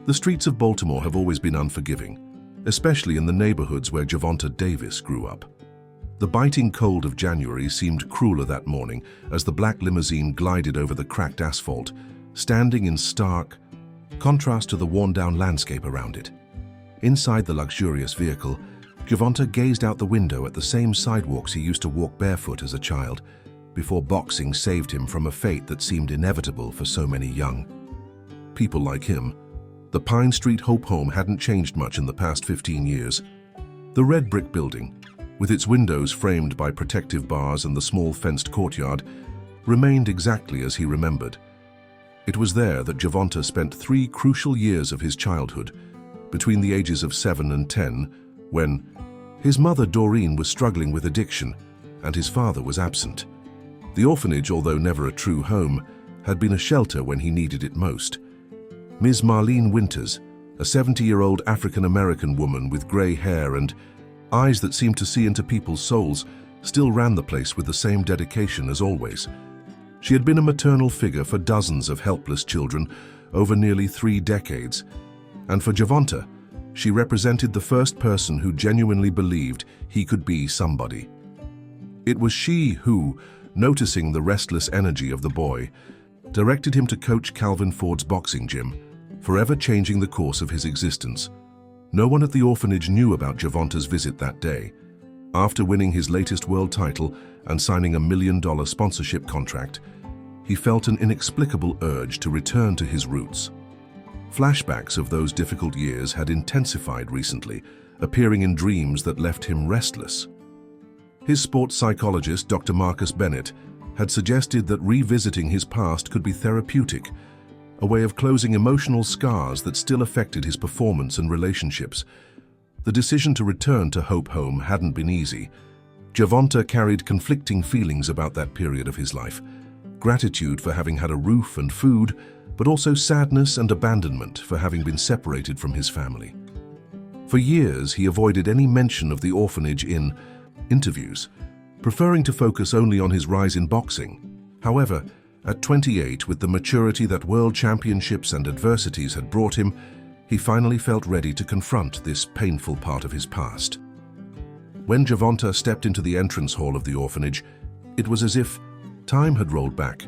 The streets of Baltimore have always been unforgiving, especially in the neighborhoods where Gervonta Davis grew up. The biting cold of January seemed crueler that morning as the black limousine glided over the cracked asphalt, standing in stark contrast to the worn-down landscape around it. Inside the luxurious vehicle, Gervonta gazed out the window at the same sidewalks he used to walk barefoot as a child, before boxing saved him from a fate that seemed inevitable for so many young people like him. The Pine Street Hope Home hadn't changed much in the past 15 years. The red brick building, with its windows framed by protective bars and the small fenced courtyard, remained exactly as he remembered. It was there that Gervonta spent 3 crucial years of his childhood, between the ages of 7 and 10, when his mother Doreen was struggling with addiction and his father was absent. The orphanage, although never a true home, had been a shelter when he needed it most. Ms. Marlene Winters, a 70-year-old African-American woman with gray hair and eyes that seemed to see into people's souls, still ran the place with the same dedication as always. She had been a maternal figure for dozens of helpless children over nearly 3 decades, and for Gervonta, she represented the first person who genuinely believed he could be somebody. It was she who, noticing the restless energy of the boy, directed him to coach Calvin Ford's boxing gym, forever changing the course of his existence. No one at the orphanage knew about Gervonta's visit that day. After winning his latest world title and signing a $1 million sponsorship contract, he felt an inexplicable urge to return to his roots. Flashbacks of those difficult years had intensified recently, appearing in dreams that left him restless. His sports psychologist, Dr. Marcus Bennett, had suggested that revisiting his past could be therapeutic, a way of closing emotional scars that still affected his performance and relationships. The decision to return to Hope Home hadn't been easy. Gervonta carried conflicting feelings about that period of his life: gratitude for having had a roof and food, but also sadness and abandonment for having been separated from his family. For years, he avoided any mention of the orphanage in interviews, preferring to focus only on his rise in boxing. However, at 28, with the maturity that world championships and adversities had brought him, he finally felt ready to confront this painful part of his past. When Gervonta stepped into the entrance hall of the orphanage, it was as if time had rolled back.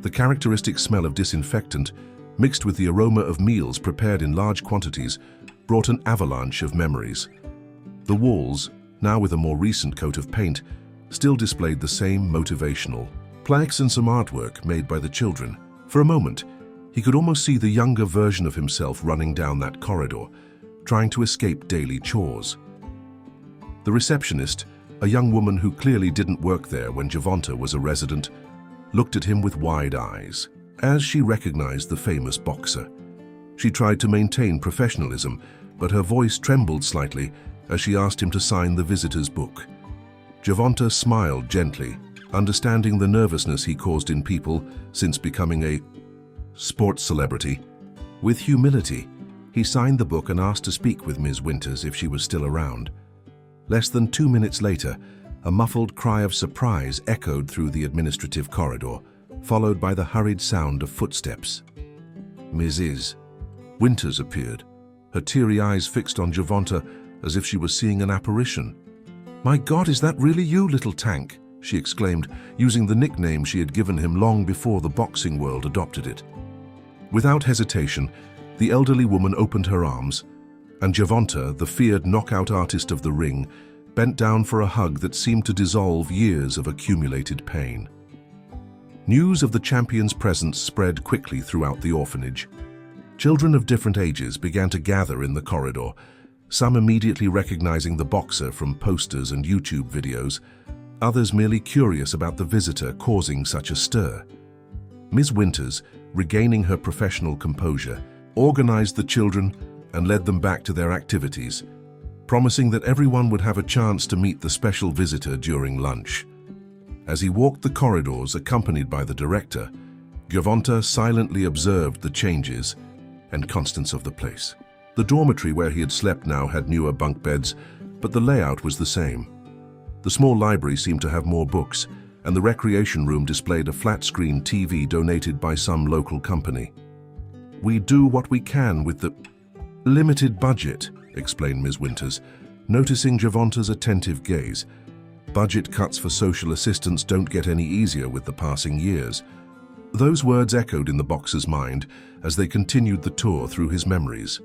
The characteristic smell of disinfectant, mixed with the aroma of meals prepared in large quantities, brought an avalanche of memories. The walls, now with a more recent coat of paint, still displayed the same motivational plaques and some artwork made by the children. For a moment, he could almost see the younger version of himself running down that corridor, trying to escape daily chores. The receptionist, a young woman who clearly didn't work there when Gervonta was a resident, looked at him with wide eyes as she recognized the famous boxer. She tried to maintain professionalism, but her voice trembled slightly as she asked him to sign the visitor's book. Gervonta smiled gently, understanding the nervousness he caused in people since becoming a sports celebrity. With humility, he signed the book and asked to speak with Ms. Winters if she was still around. Less than 2 minutes later, a muffled cry of surprise echoed through the administrative corridor, followed by the hurried sound of footsteps. Mrs. Winters appeared, her teary eyes fixed on Gervonta as if she was seeing an apparition. "My God, is that really you, little Tank?" she exclaimed, using the nickname she had given him long before the boxing world adopted it. Without hesitation, the elderly woman opened her arms, and Gervonta, the feared knockout artist of the ring, bent down for a hug that seemed to dissolve years of accumulated pain. News of the champion's presence spread quickly throughout the orphanage. Children of different ages began to gather in the corridor, some immediately recognizing the boxer from posters and YouTube videos, others merely curious about the visitor causing such a stir. Ms. Winters, regaining her professional composure, organized the children and led them back to their activities, promising that everyone would have a chance to meet the special visitor during lunch. As he walked the corridors accompanied by the director, Gervonta silently observed the changes and constants of the place. The dormitory where he had slept now had newer bunk beds, but the layout was the same. The small library seemed to have more books, and the recreation room displayed a flat-screen TV donated by some local company. "We do what we can with the limited budget," explained Ms. Winters, noticing Gervonta's attentive gaze. "Budget cuts for social assistance don't get any easier with the passing years." Those words echoed in the boxer's mind as they continued the tour through his memories.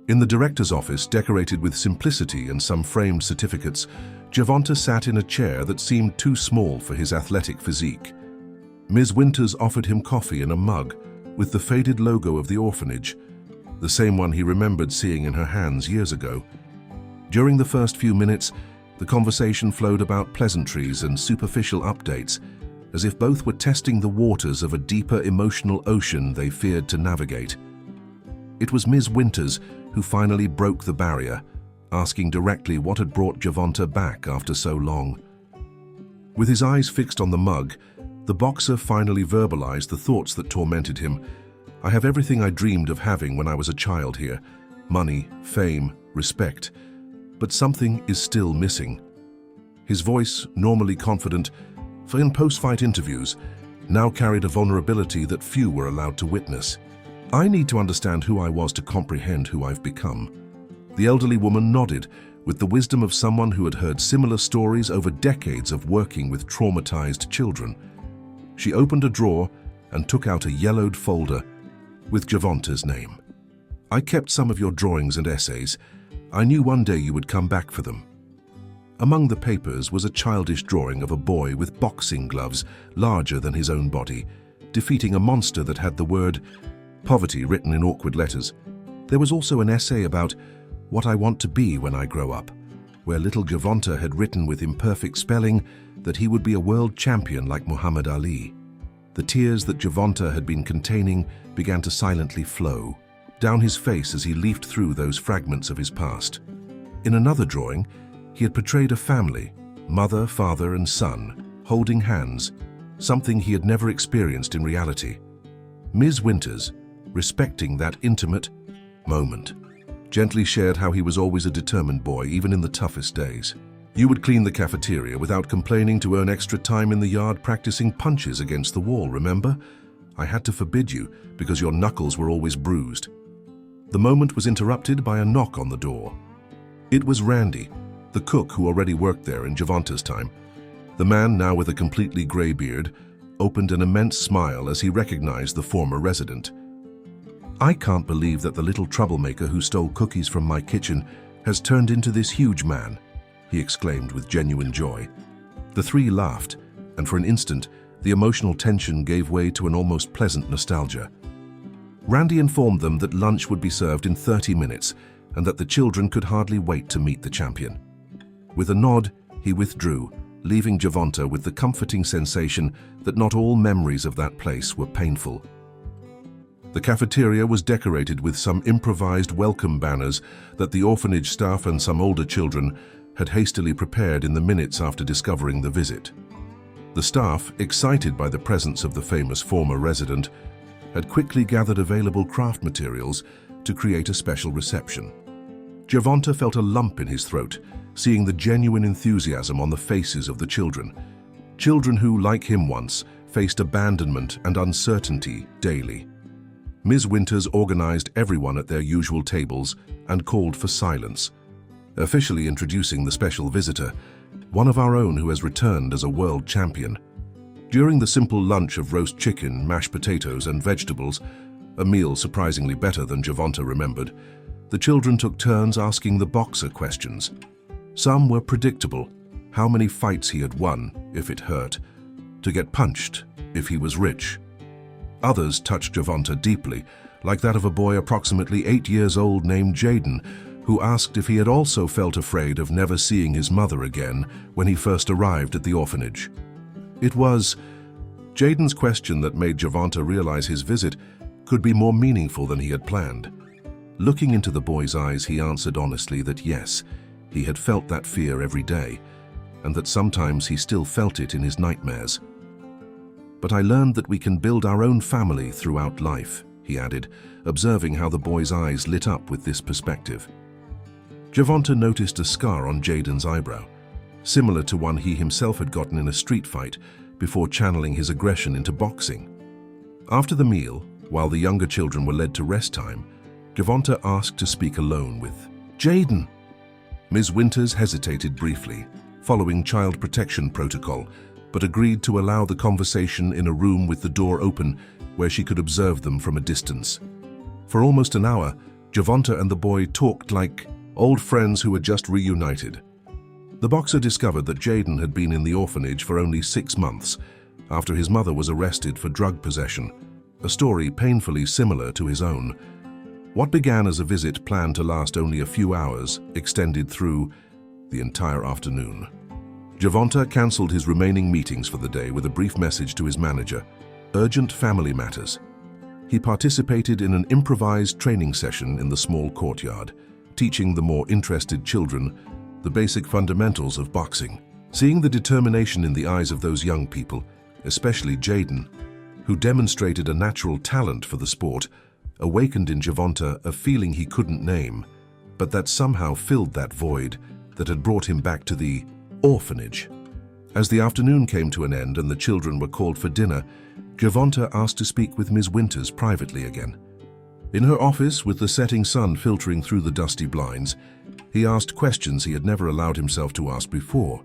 In the director's office, decorated with simplicity and some framed certificates, Gervonta sat in a chair that seemed too small for his athletic physique. Ms. Winters offered him coffee in a mug with the faded logo of the orphanage, the same one he remembered seeing in her hands years ago. During the first few minutes, the conversation flowed about pleasantries and superficial updates, as if both were testing the waters of a deeper emotional ocean they feared to navigate. It was Ms. Winters who finally broke the barrier, asking directly what had brought Gervonta back after so long. With his eyes fixed on the mug, the boxer finally verbalized the thoughts that tormented him. "I have everything I dreamed of having when I was a child here: money, fame, respect. But something is still missing." His voice, normally confident, for in post-fight interviews, now carried a vulnerability that few were allowed to witness. "I need to understand who I was to comprehend who I've become." The elderly woman nodded, with the wisdom of someone who had heard similar stories over decades of working with traumatized children. She opened a drawer and took out a yellowed folder with Gervonta's name. "I kept some of your drawings and essays. I knew one day you would come back for them." Among the papers was a childish drawing of a boy with boxing gloves larger than his own body, defeating a monster that had the word poverty written in awkward letters. There was also an essay about what I want to be when I grow up, where little Gervonta had written with imperfect spelling that he would be a world champion like Muhammad Ali. The tears that Gervonta had been containing began to silently flow down his face as he leafed through those fragments of his past. In another drawing, he had portrayed a family, mother, father, and son, holding hands, something he had never experienced in reality. Ms. Winters, respecting that intimate moment, gently shared how he was always a determined boy, even in the toughest days. "You would clean the cafeteria without complaining to earn extra time in the yard practicing punches against the wall, remember? I had to forbid you because your knuckles were always bruised." The moment was interrupted by a knock on the door. It was Randy, the cook who already worked there in Gervonta's time. The man, now with a completely gray beard, opened an immense smile as he recognized the former resident. "I can't believe that the little troublemaker who stole cookies from my kitchen has turned into this huge man," he exclaimed with genuine joy. The three laughed, and for an instant, the emotional tension gave way to an almost pleasant nostalgia. Randy informed them that lunch would be served in 30 minutes and that the children could hardly wait to meet the champion. With a nod, he withdrew, leaving Gervonta with the comforting sensation that not all memories of that place were painful. The cafeteria was decorated with some improvised welcome banners that the orphanage staff and some older children had hastily prepared in the minutes after discovering the visit. The staff, excited by the presence of the famous former resident, had quickly gathered available craft materials to create a special reception. Gervonta felt a lump in his throat, seeing the genuine enthusiasm on the faces of the children. Children who, like him once, faced abandonment and uncertainty daily. Ms. Winters organized everyone at their usual tables and called for silence, officially introducing the special visitor, one of our own who has returned as a world champion. During the simple lunch of roast chicken, mashed potatoes, and vegetables, a meal surprisingly better than Gervonta remembered, the children took turns asking the boxer questions. Some were predictable: how many fights he had won, if it hurt, to get punched, if he was rich. Others touched Gervonta deeply, like that of a boy approximately 8 years old named Jayden, who asked if he had also felt afraid of never seeing his mother again when he first arrived at the orphanage. It was Jayden's question that made Gervonta realize his visit could be more meaningful than he had planned. Looking into the boy's eyes, he answered honestly that yes, he had felt that fear every day, and that sometimes he still felt it in his nightmares. "But I learned that we can build our own family throughout life," he added, observing how the boy's eyes lit up with this perspective. Gervonta noticed a scar on Jayden's eyebrow, similar to one he himself had gotten in a street fight before channeling his aggression into boxing. After the meal, While the younger children were led to rest time, Gervonta asked to speak alone with Jayden. Ms. Winters hesitated briefly, following child protection protocol, but agreed to allow the conversation in a room with the door open where she could observe them from a distance. For almost an hour, Gervonta and the boy talked like old friends who had just reunited. The boxer discovered that Jayden had been in the orphanage for only 6 months after his mother was arrested for drug possession, a story painfully similar to his own. What began as a visit planned to last only a few hours extended through the entire afternoon. Gervonta cancelled his remaining meetings for the day with a brief message to his manager: urgent family matters. He participated in an improvised training session in the small courtyard, teaching the more interested children the basic fundamentals of boxing. Seeing the determination in the eyes of those young people, especially Jayden, who demonstrated a natural talent for the sport, awakened in Gervonta a feeling he couldn't name, but that somehow filled that void that had brought him back to the orphanage. As the afternoon came to an end and the children were called for dinner, Gervonta asked to speak with Ms. Winters privately again. In her office, with the setting sun filtering through the dusty blinds, he asked questions he had never allowed himself to ask before,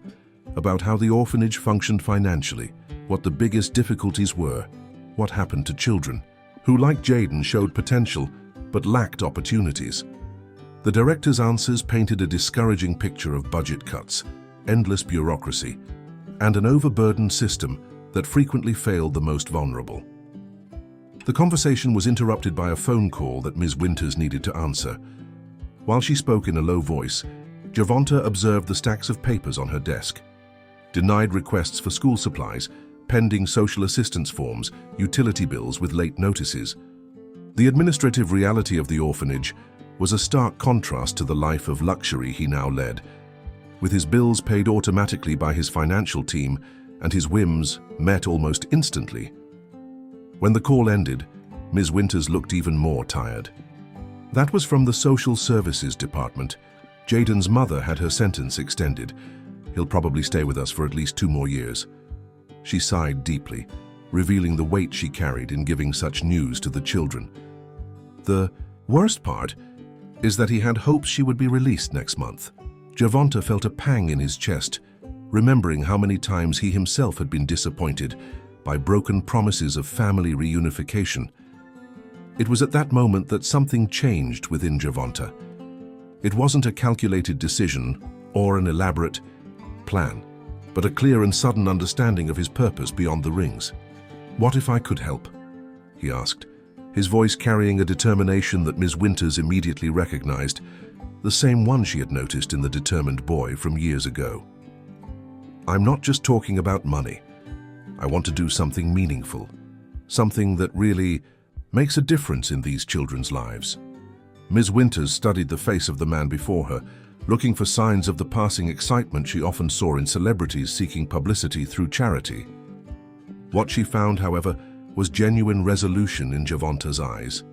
about how the orphanage functioned financially, what the biggest difficulties were, what happened to children, who like Jayden showed potential but lacked opportunities. The director's answers painted a discouraging picture of budget cuts, endless bureaucracy, and an overburdened system that frequently failed the most vulnerable. The conversation was interrupted by a phone call that Ms. Winters needed to answer. While she spoke in a low voice, Gervonta observed the stacks of papers on her desk. Denied requests for school supplies, pending social assistance forms, utility bills with late notices. The administrative reality of the orphanage was a stark contrast to the life of luxury he now led, with his bills paid automatically by his financial team and his whims met almost instantly. When the call ended, Ms. Winters looked even more tired. That was from the Social Services Department. Jayden's mother had her sentence extended. He'll probably stay with us for at least 2 more years. She sighed deeply, revealing the weight she carried in giving such news to the children. The worst part is that he had hopes she would be released next month. Gervonta felt a pang in his chest, remembering how many times he himself had been disappointed by broken promises of family reunification. It was at that moment that something changed within Gervonta. It wasn't a calculated decision or an elaborate plan, but a clear and sudden understanding of his purpose beyond the rings. "What if I could help?" he asked, his voice carrying a determination that Ms. Winters immediately recognized, the same one she had noticed in the determined boy from years ago. "I'm not just talking about money. I want to do something meaningful, something that really makes a difference in these children's lives." Ms. Winters studied the face of the man before her, looking for signs of the passing excitement she often saw in celebrities seeking publicity through charity. What she found, however, was genuine resolution in Gervonta's eyes.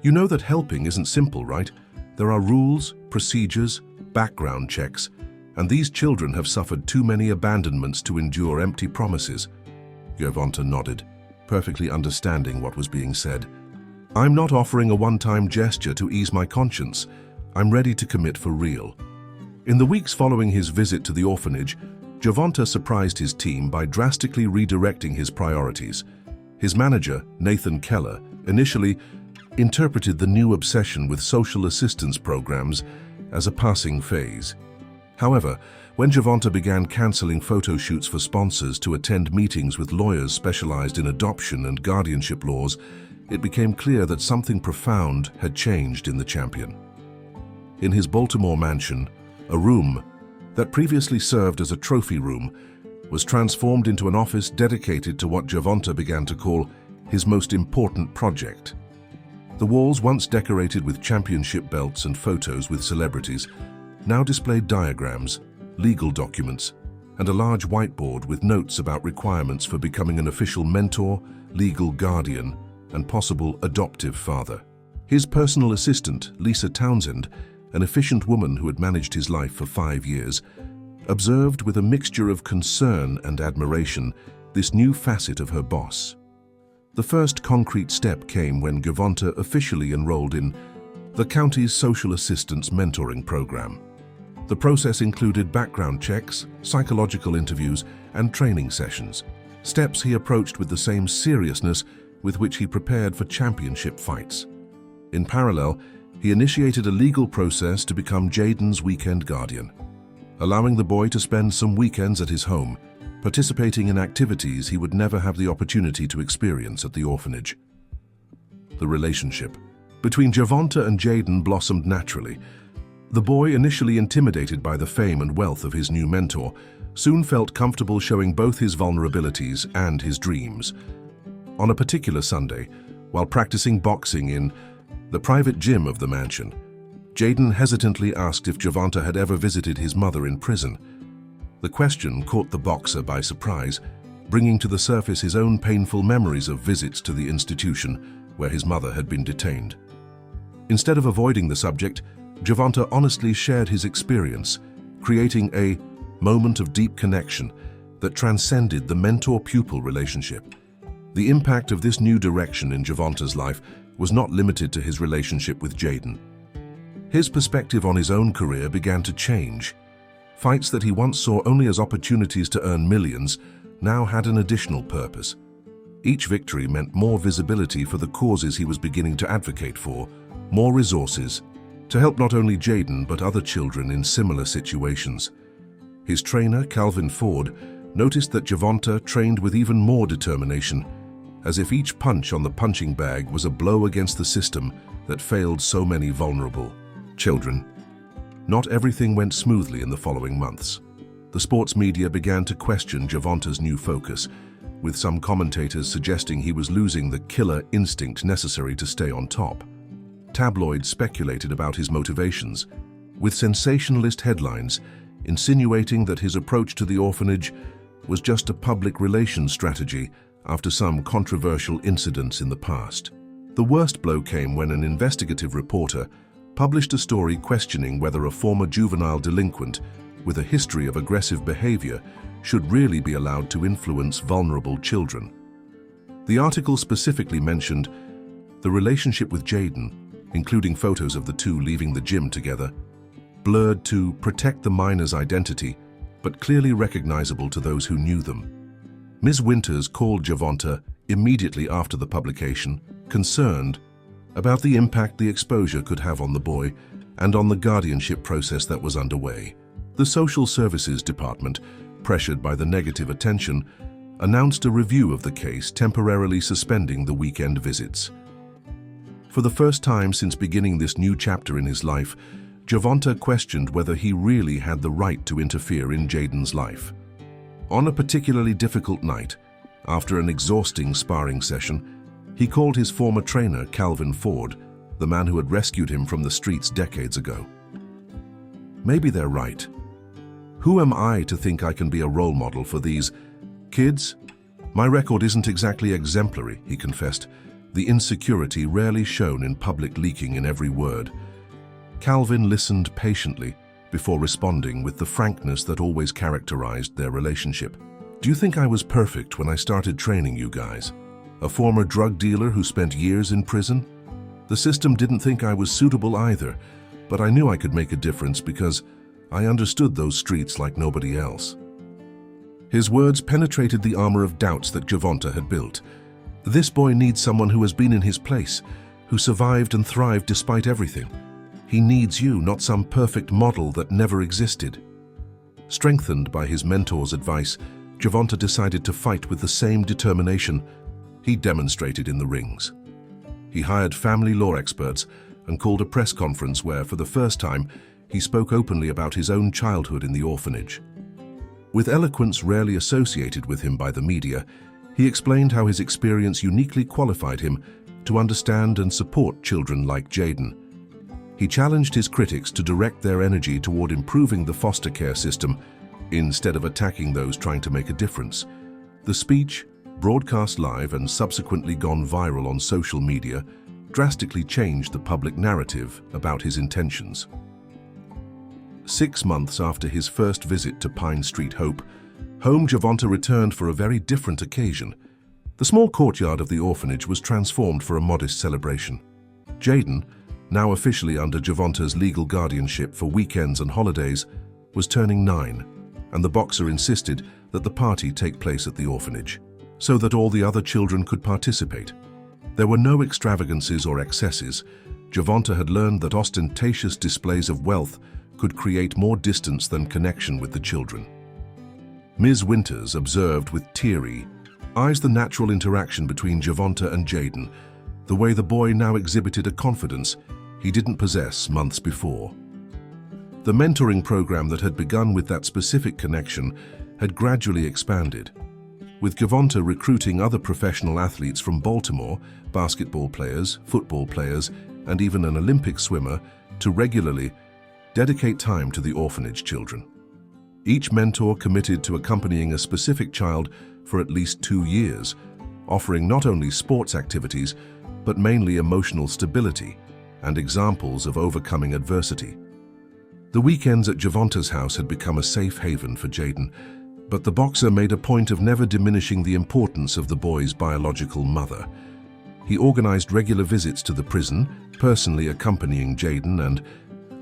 "You know that helping isn't simple, right? There are rules, procedures, background checks, and these children have suffered too many abandonments to endure empty promises." Gervonta nodded, perfectly understanding what was being said. "I'm not offering a one-time gesture to ease my conscience. I'm ready to commit for real." In the weeks following his visit to the orphanage, Gervonta surprised his team by drastically redirecting his priorities. His manager, Nathan Keller, initially interpreted the new obsession with social assistance programs as a passing phase. However, when Gervonta began cancelling photo shoots for sponsors to attend meetings with lawyers specialized in adoption and guardianship laws, it became clear that something profound had changed in the champion. In his Baltimore mansion, a room that previously served as a trophy room was transformed into an office dedicated to what Gervonta began to call his most important project. The walls, once decorated with championship belts and photos with celebrities, now displayed diagrams, legal documents, and a large whiteboard with notes about requirements for becoming an official mentor, legal guardian, and possible adoptive father. His personal assistant, Lisa Townsend, an efficient woman who had managed his life for 5 years, observed with a mixture of concern and admiration this new facet of her boss. The first concrete step came when Gervonta officially enrolled in the county's social assistance mentoring program. The process included background checks, psychological interviews, and training sessions, steps he approached with the same seriousness with which he prepared for championship fights. In parallel, he initiated a legal process to become Jayden's weekend guardian, allowing the boy to spend some weekends at his home, participating in activities he would never have the opportunity to experience at the orphanage. The relationship between Gervonta and Jayden blossomed naturally. The boy, initially intimidated by the fame and wealth of his new mentor, soon felt comfortable showing both his vulnerabilities and his dreams. On a particular Sunday, while practicing boxing in the private gym of the mansion, Jayden hesitantly asked if Gervonta had ever visited his mother in prison. The question caught the boxer by surprise, bringing to the surface his own painful memories of visits to the institution where his mother had been detained. Instead of avoiding the subject, Gervonta honestly shared his experience, creating a moment of deep connection that transcended the mentor-pupil relationship. The impact of this new direction in Gervonta's life was not limited to his relationship with Jayden. His perspective on his own career began to change. Fights that he once saw only as opportunities to earn millions now had an additional purpose. Each victory meant more visibility for the causes he was beginning to advocate for, more resources, to help not only Jayden but other children in similar situations. His trainer, Calvin Ford, noticed that Gervonta trained with even more determination, as if each punch on the punching bag was a blow against the system that failed so many vulnerable children. Not everything went smoothly in the following months. The sports media began to question Gervonta's new focus, with some commentators suggesting he was losing the killer instinct necessary to stay on top. Tabloids speculated about his motivations, with sensationalist headlines insinuating that his approach to the orphanage was just a public relations strategy after some controversial incidents in the past. The worst blow came when an investigative reporter published a story questioning whether a former juvenile delinquent with a history of aggressive behavior should really be allowed to influence vulnerable children. The article specifically mentioned the relationship with Jayden, including photos of the two leaving the gym together, blurred to protect the minor's identity, but clearly recognizable to those who knew them. Ms. Winters called Gervonta immediately after the publication, concerned about the impact the exposure could have on the boy and on the guardianship process that was underway. The Social Services Department, pressured by the negative attention, announced a review of the case, temporarily suspending the weekend visits. For the first time since beginning this new chapter in his life, Gervonta questioned whether he really had the right to interfere in Jayden's life. On a particularly difficult night, after an exhausting sparring session, he called his former trainer, Calvin Ford, the man who had rescued him from the streets decades ago. Maybe they're right. Who am I to think I can be a role model for these kids? My record isn't exactly exemplary, he confessed, the insecurity rarely shown in public leaking in every word. Calvin listened patiently before responding with the frankness that always characterized their relationship. Do you think I was perfect when I started training you guys? A former drug dealer who spent years in prison? The system didn't think I was suitable either, but I knew I could make a difference because I understood those streets like nobody else. His words penetrated the armor of doubts that Gervonta had built. This boy needs someone who has been in his place, who survived and thrived despite everything. He needs you, not some perfect model that never existed. Strengthened by his mentor's advice, Gervonta decided to fight with the same determination he demonstrated in the rings. He hired family law experts and called a press conference where, for the first time, he spoke openly about his own childhood in the orphanage. With eloquence rarely associated with him by the media, he explained how his experience uniquely qualified him to understand and support children like Jayden. He challenged his critics to direct their energy toward improving the foster care system instead of attacking those trying to make a difference. The speech, broadcast live and subsequently gone viral on social media, drastically changed the public narrative about his intentions. 6 months after his first visit to Pine Street Hope, home Gervonta returned for a very different occasion. The small courtyard of the orphanage was transformed for a modest celebration. Jayden, now officially under Gervonta's legal guardianship for weekends and holidays, was turning 9, and the boxer insisted that the party take place at the orphanage, so that all the other children could participate. There were no extravagances or excesses. Gervonta had learned that ostentatious displays of wealth could create more distance than connection with the children. Ms. Winters observed with teary eyes the natural interaction between Gervonta and Jayden, the way the boy now exhibited a confidence he didn't possess months before. The mentoring program that had begun with that specific connection had gradually expanded, with Gervonta recruiting other professional athletes from Baltimore, basketball players, football players, and even an Olympic swimmer, to regularly dedicate time to the orphanage children. Each mentor committed to accompanying a specific child for at least 2 years, offering not only sports activities, but mainly emotional stability and examples of overcoming adversity. The weekends at Gervonta's house had become a safe haven for Jayden, but the boxer made a point of never diminishing the importance of the boy's biological mother. He organized regular visits to the prison, personally accompanying Jayden and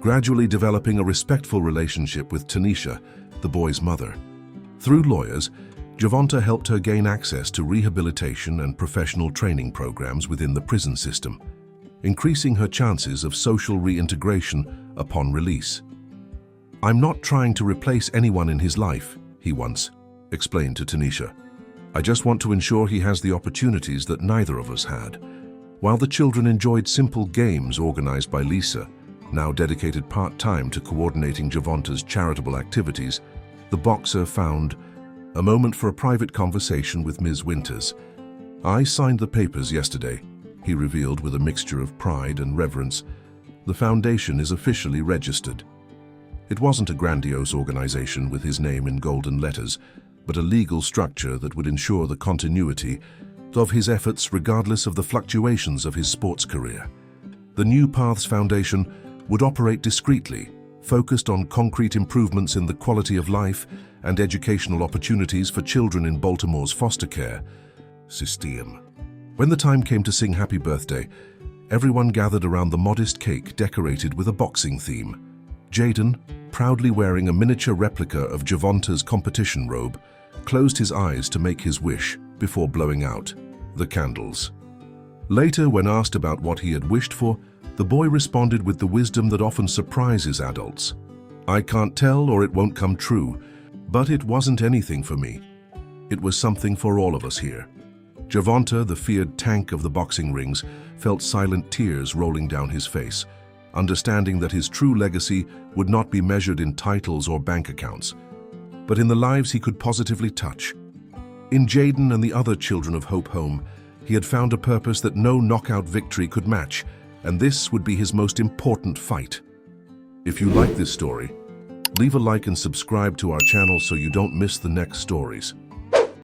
gradually developing a respectful relationship with Tanisha, the boy's mother. Through lawyers, Gervonta helped her gain access to rehabilitation and professional training programs within the prison system, increasing her chances of social reintegration upon release. "I'm not trying to replace anyone in his life," he once explained to Tanisha. "I just want to ensure he has the opportunities that neither of us had." While the children enjoyed simple games organized by Lisa, now dedicated part-time to coordinating Gervonta's charitable activities, the boxer found a moment for a private conversation with Ms. Winters. "I signed the papers yesterday," he revealed with a mixture of pride and reverence. "The foundation is officially registered." It wasn't a grandiose organization with his name in golden letters, but a legal structure that would ensure the continuity of his efforts regardless of the fluctuations of his sports career. The New Paths Foundation would operate discreetly, focused on concrete improvements in the quality of life and educational opportunities for children in Baltimore's foster care system. When the time came to sing happy birthday, everyone gathered around the modest cake decorated with a boxing theme. Jayden, proudly wearing a miniature replica of Gervonta's competition robe, closed his eyes to make his wish before blowing out the candles. Later, when asked about what he had wished for, the boy responded with the wisdom that often surprises adults. "I can't tell or it won't come true, but it wasn't anything for me. It was something for all of us here." Gervonta, the feared tank of the boxing rings, felt silent tears rolling down his face, understanding that his true legacy would not be measured in titles or bank accounts, but in the lives he could positively touch. In Jayden and the other children of Hope Home, he had found a purpose that no knockout victory could match, and this would be his most important fight. If you like this story, leave a like and subscribe to our channel so you don't miss the next stories.